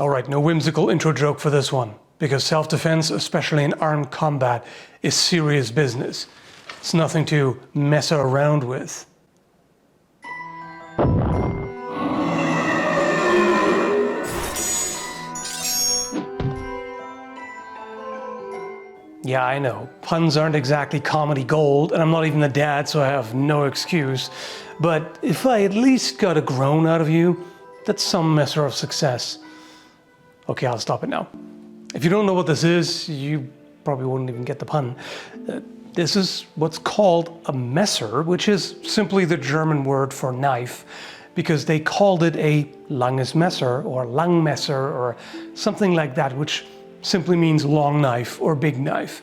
All right, no whimsical intro joke for this one, because self-defense, especially in armed combat, is serious business. It's nothing to mess around with. Yeah, I know, puns aren't exactly comedy gold, and I'm not even a dad, so I have no excuse. But if I at least got a groan out of you, that's some measure of success. Okay, I'll stop it now. If you don't know what this is, you probably wouldn't even get the pun. This is what's called a messer, which is simply the German word for knife, because they called it a langes Messer or langmesser or something like that, which simply means long knife or big knife.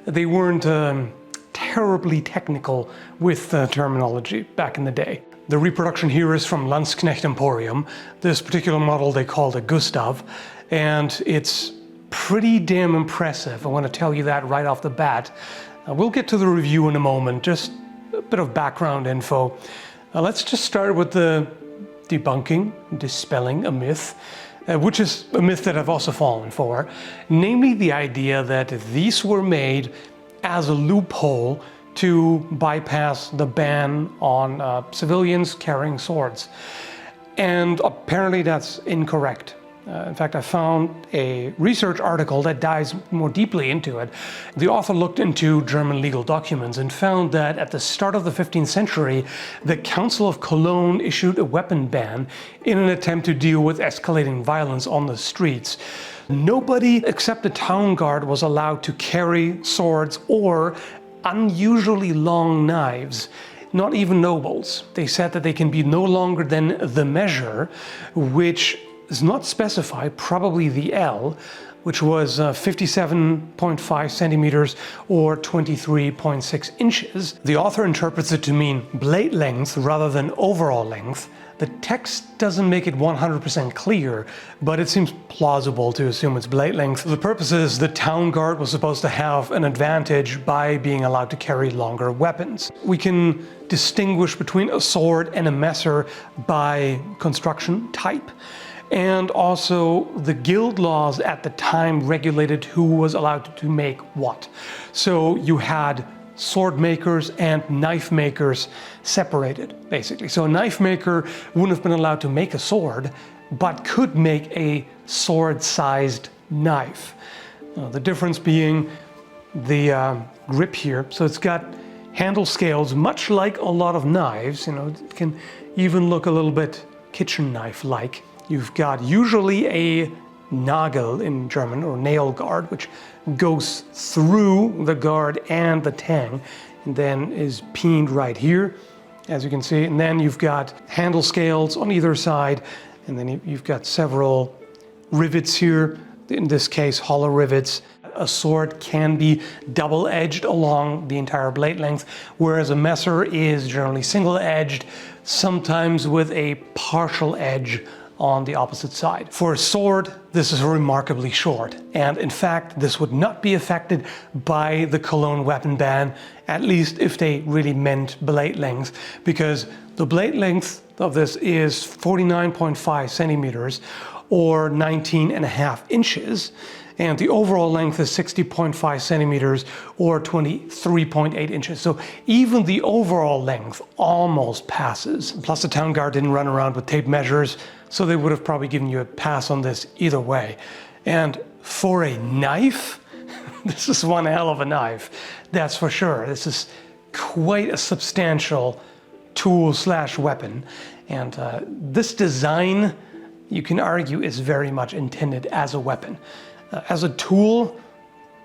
They weren't terribly technical with the terminology back in the day. The reproduction here is from Landsknecht Emporium. This particular model they called a Gustav, and it's pretty damn impressive. I want to tell you that right off the bat. We'll get to the review in a moment, just a bit of background info. Let's just start with the debunking, dispelling a myth, which is a myth that I've also fallen for, namely the idea that these were made as a loophole to bypass the ban on civilians carrying swords. And apparently that's incorrect. In fact, I found a research article that dives more deeply into it. The author looked into German legal documents and found that at the start of the 15th century, the Council of Cologne issued a weapon ban in an attempt to deal with escalating violence on the streets. Nobody except the town guard was allowed to carry swords or unusually long knives. Not even nobles. They said that they can be no longer than the measure, which is not specified, probably the L, which was 57.5 centimeters or 23.6 inches. The author interprets it to mean blade length rather than overall length. The text doesn't make it 100% clear, but it seems plausible to assume it's blade length. The purpose is the town guard was supposed to have an advantage by being allowed to carry longer weapons. We can distinguish between a sword and a messer by construction type. And also the guild laws at the time regulated who was allowed to make what. So you had sword makers and knife makers separated, basically. So a knife maker wouldn't have been allowed to make a sword, but could make a sword-sized knife. The difference being the grip here. So it's got handle scales, much like a lot of knives. You know, it can even look a little bit kitchen knife-like. You've got usually a Nagel in German, or nail guard, which goes through the guard and the tang, and then is peened right here, as you can see. And then you've got handle scales on either side, and then you've got several rivets here, in this case hollow rivets. A sword can be double-edged along the entire blade length, whereas a messer is generally single-edged, sometimes with a partial edge on the opposite side. For a sword, this is remarkably short, and in fact this would not be affected by the Cologne weapon ban, at least if they really meant blade length, because the blade length of this is 49.5 centimeters or 19.5 inches, and the overall length is 60.5 centimeters or 23.8 inches. So even the overall length almost passes. Plus the town guard didn't run around with tape measures, so they would have probably given you a pass on this either way. And for a knife, this is one hell of a knife, that's for sure. This is quite a substantial tool/weapon. And this design, you can argue, is very much intended as a weapon. As a tool,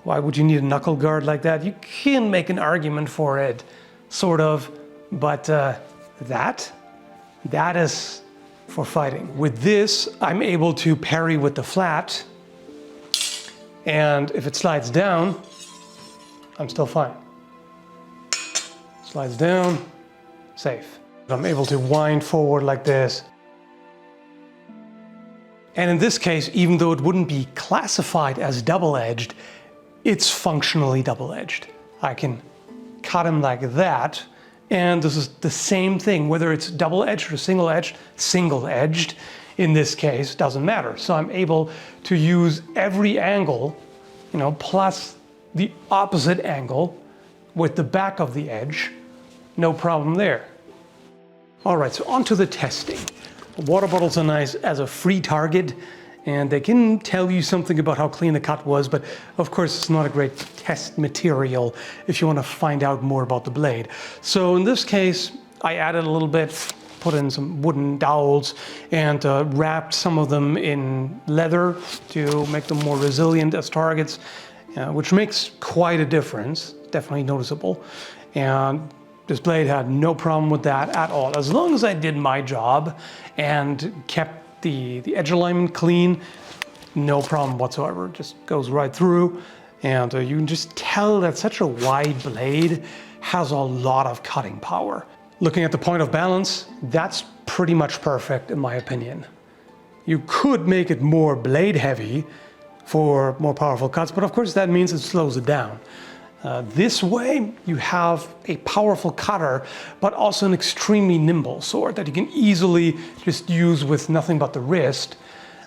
why would you need a knuckle guard like that? You can make an argument for it, sort of, but that is for fighting. With this, I'm able to parry with the flat, and if it slides down, I'm still fine. Slides down, safe. I'm able to wind forward like this. And in this case, even though it wouldn't be classified as double-edged, it's functionally double-edged. I can cut him like that, and this is the same thing, whether it's double-edged or single-edged, in this case, doesn't matter. So I'm able to use every angle, plus the opposite angle with the back of the edge. No problem there. All right, so on to the testing. Water bottles are nice as a free target, and they can tell you something about how clean the cut was, but of course it's not a great test material if you want to find out more about the blade. So in this case, I added a little bit, put in some wooden dowels, and wrapped some of them in leather to make them more resilient as targets, which makes quite a difference, definitely noticeable. And this blade had no problem with that at all. As long as I did my job and kept the edge alignment clean, no problem whatsoever. It just goes right through, and you can just tell that such a wide blade has a lot of cutting power. Looking at the point of balance, that's pretty much perfect in my opinion. You could make it more blade heavy for more powerful cuts, but of course that means it slows it down. This way you have a powerful cutter, but also an extremely nimble sword that you can easily just use with nothing but the wrist.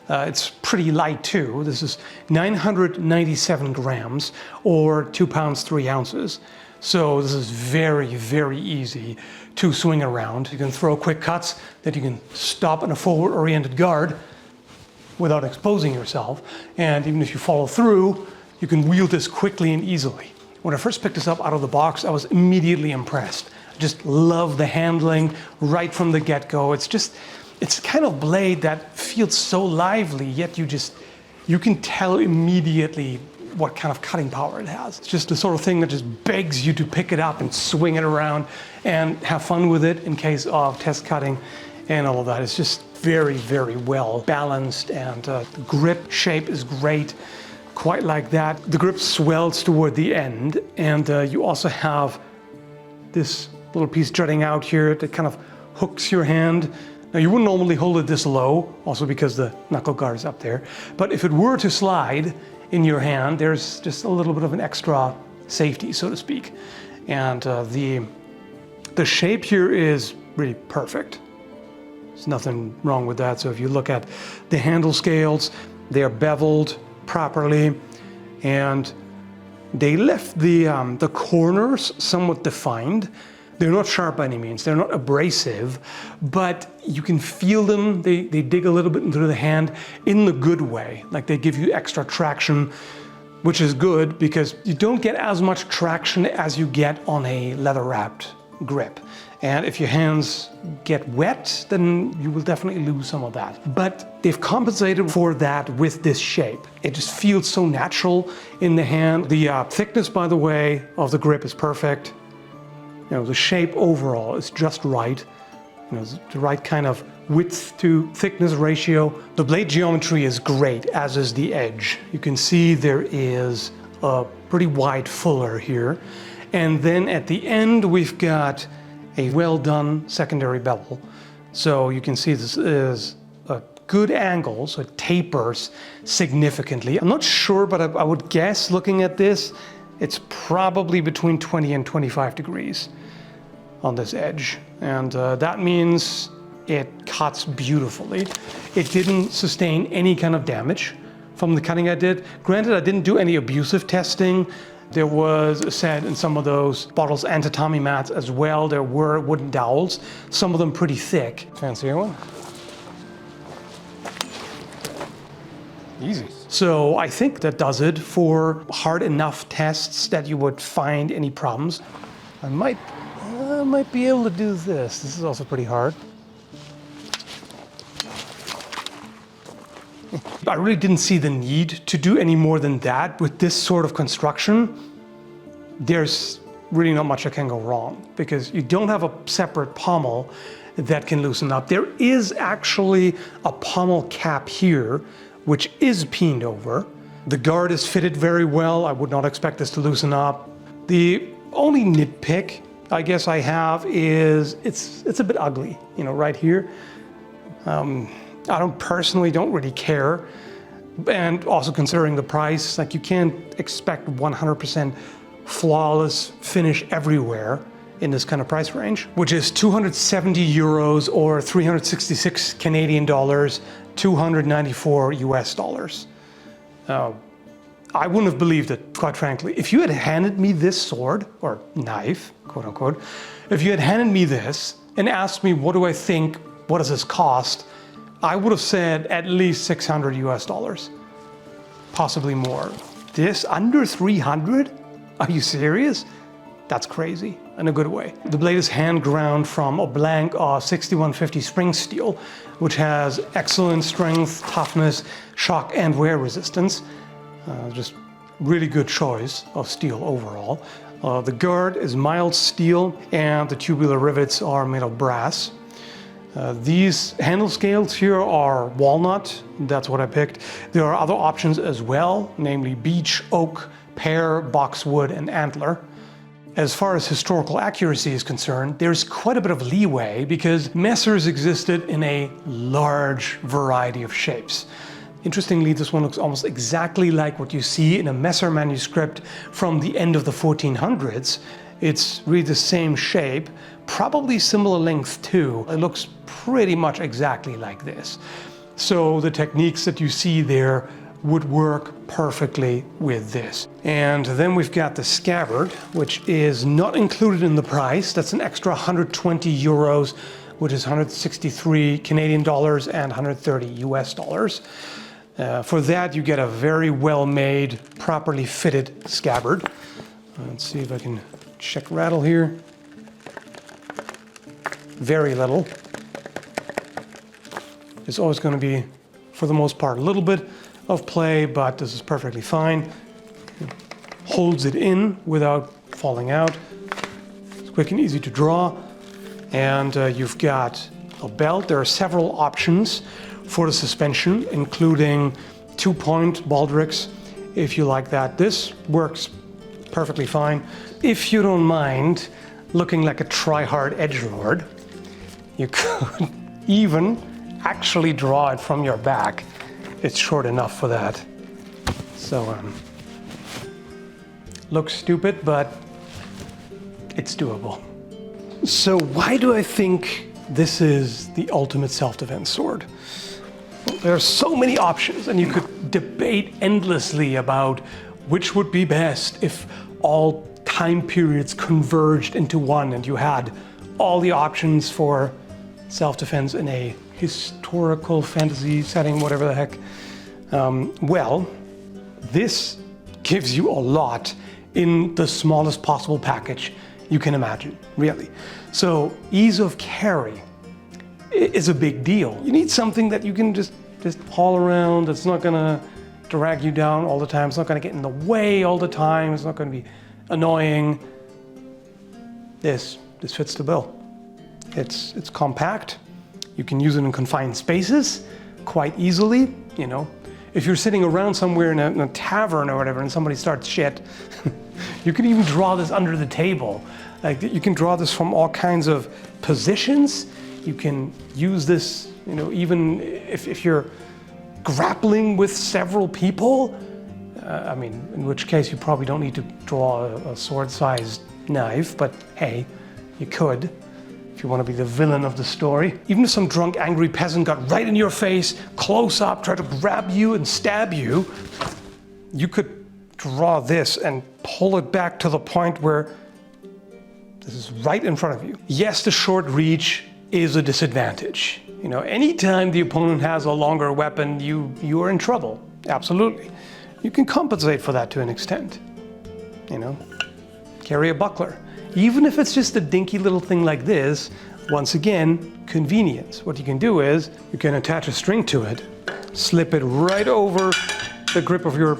It's pretty light too. This is 997 grams or 2 pounds 3 ounces. So this is very, very easy to swing around. You can throw quick cuts that you can stop in a forward-oriented guard without exposing yourself. And even if you follow through, you can wield this quickly and easily. When I first picked this up out of the box, I was immediately impressed. I just love the handling right from the get-go. It's a kind of blade that feels so lively, yet you can tell immediately what kind of cutting power it has. It's just the sort of thing that just begs you to pick it up and swing it around and have fun with it in case of test cutting and all of that. It's just very, very well balanced, and the grip shape is great. Quite like that. The grip swells toward the end, and you also have this little piece jutting out here that kind of hooks your hand. Now you wouldn't normally hold it this low, also because the knuckle guard is up there, but if it were to slide in your hand, there's just a little bit of an extra safety, so to speak. And the shape here is really perfect. There's nothing wrong with that. So if you look at the handle scales, they are beveled properly, and they left the corners somewhat defined. They're not sharp by any means, they're not abrasive, but you can feel them. They dig a little bit into the hand in the good way, like they give you extra traction, which is good because you don't get as much traction as you get on a leather-wrapped grip. And if your hands get wet, then you will definitely lose some of that. But they've compensated for that with this shape. It just feels so natural in the hand. The thickness, by the way, of the grip is perfect. The shape overall is just right. The right kind of width to thickness ratio. The blade geometry is great, as is the edge. You can see there is a pretty wide fuller here. And then at the end, we've got a well done secondary bevel. So you can see this is a good angle, so it tapers significantly. I'm not sure, but I would guess, looking at this, it's probably between 20 and 25 degrees on this edge. And that means it cuts beautifully. It didn't sustain any kind of damage from the cutting I did. Granted, I didn't do any abusive testing. There was said in some of those bottles and tatami mats as well. There were wooden dowels, some of them pretty thick. Fancier one? Easy. So I think that does it for hard enough tests that you would find any problems. I might be able to do this. This is also pretty hard. I really didn't see the need to do any more than that. With this sort of construction, there's really not much that can go wrong because you don't have a separate pommel that can loosen up. There is actually a pommel cap here, which is peened over. The guard is fitted very well. I would not expect this to loosen up. The only nitpick I guess I have is it's a bit ugly, right here. I personally don't really care. And also considering the price, like you can't expect 100% flawless finish everywhere. in this kind of price range, which is 270 euros or 366 Canadian dollars, 294 US dollars. I wouldn't have believed it, quite frankly. If you had handed me this sword, or knife, quote unquote, if you had handed me this and asked me what do I think, what does this cost, I would have said at least 600 US dollars, possibly more. This under 300? Are you serious? That's crazy, in a good way. The blade is hand ground from a blank of 6150 spring steel, which has excellent strength, toughness, shock and wear resistance. Just really good choice of steel overall. The guard is mild steel and the tubular rivets are made of brass. These handle scales here are walnut, that's what I picked. There are other options as well, namely beech, oak, pear, boxwood and antler. As far as historical accuracy is concerned, there's quite a bit of leeway because messers existed in a large variety of shapes. Interestingly, this one looks almost exactly like what you see in a Messer manuscript from the end of the 1400s. It's really the same shape, probably similar length too. It looks pretty much exactly like this. So the techniques that you see there would work perfectly with this. And then we've got the scabbard, which is not included in the price. That's an extra 120 euros, which is 163 Canadian dollars and 130 US dollars. For that, you get a very well-made, properly fitted scabbard. Let's see if I can check rattle here. Very little. It's always going to be, for the most part, a little bit of play, but this is perfectly fine. It holds it in without falling out. It's quick and easy to draw. And you've got a belt. There are several options for the suspension, including 2-point baldricks, if you like that. This works perfectly fine. If you don't mind looking like a try-hard edgelord, you could even actually draw it from your back. It's short enough for that. So, looks stupid, but it's doable. So why do I think this is the ultimate self-defense sword? Well, there are so many options, and you could debate endlessly about which would be best if all time periods converged into one and you had all the options for self-defense in a historical fantasy setting, whatever the heck. Well, this gives you a lot in the smallest possible package you can imagine, really. So ease of carry is a big deal. You need something that you can just haul around, that's not gonna drag you down all the time, it's not gonna get in the way all the time, it's not gonna be annoying. This fits the bill. It's compact. You can use it in confined spaces quite easily, you know. If you're sitting around somewhere in a tavern or whatever and somebody starts shit, you can even draw this under the table. Like, you can draw this from all kinds of positions. You can use this, you know, even if you're grappling with several people. I mean, in which case you probably don't need to draw a sword-sized knife, but hey, you could. If you want to be the villain of the story. Even if some drunk, angry peasant got right in your face, close up, tried to grab you and stab you, you could draw this and pull it back to the point where this is right in front of you. Yes, the short reach is a disadvantage. You know, anytime the opponent has a longer weapon, you are in trouble. Absolutely. You can compensate for that to an extent. You know, carry a buckler. Even if it's just a dinky little thing like this, once again, convenience. What you can do is you can attach a string to it, slip it right over the grip of your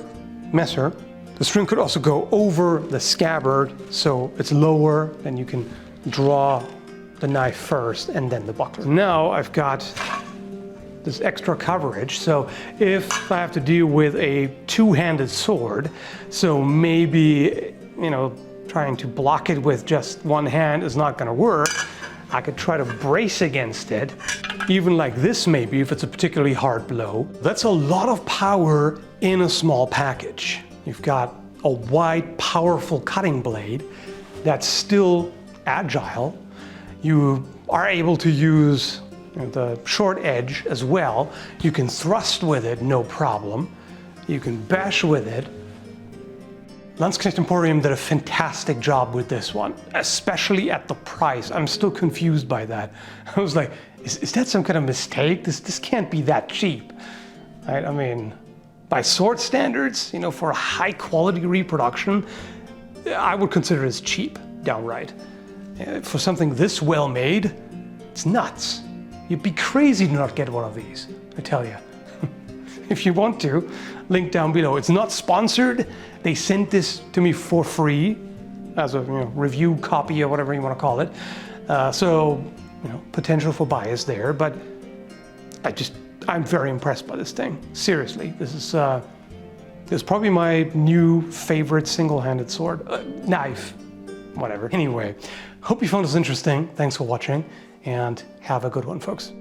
messer. The string could also go over the scabbard, so it's lower, and you can draw the knife first and then the buckler. Now I've got this extra coverage, so if I have to deal with a two-handed sword, so maybe, you know, trying to block it with just one hand is not going to work, I could try to brace against it, even like this maybe, if it's a particularly hard blow. That's a lot of power in a small package. You've got a wide, powerful cutting blade that's still agile. You are able to use the short edge as well. You can thrust with it, no problem. You can bash with it. Landsknecht Emporium did a fantastic job with this one, especially at the price. I'm still confused by that. I was like, is that some kind of mistake? This can't be that cheap, right? I mean, by sword standards, for a high quality reproduction, I would consider it cheap, downright. For something this well made, it's nuts. You'd be crazy to not get one of these, I tell you. If you want to, link down below. It's not sponsored. They sent this to me for free as a review copy or whatever you want to call it. So, potential for bias there, but I'm very impressed by this thing. Seriously, this is probably my new favorite single-handed sword, knife, whatever. Anyway, hope you found this interesting. Thanks for watching and have a good one, folks.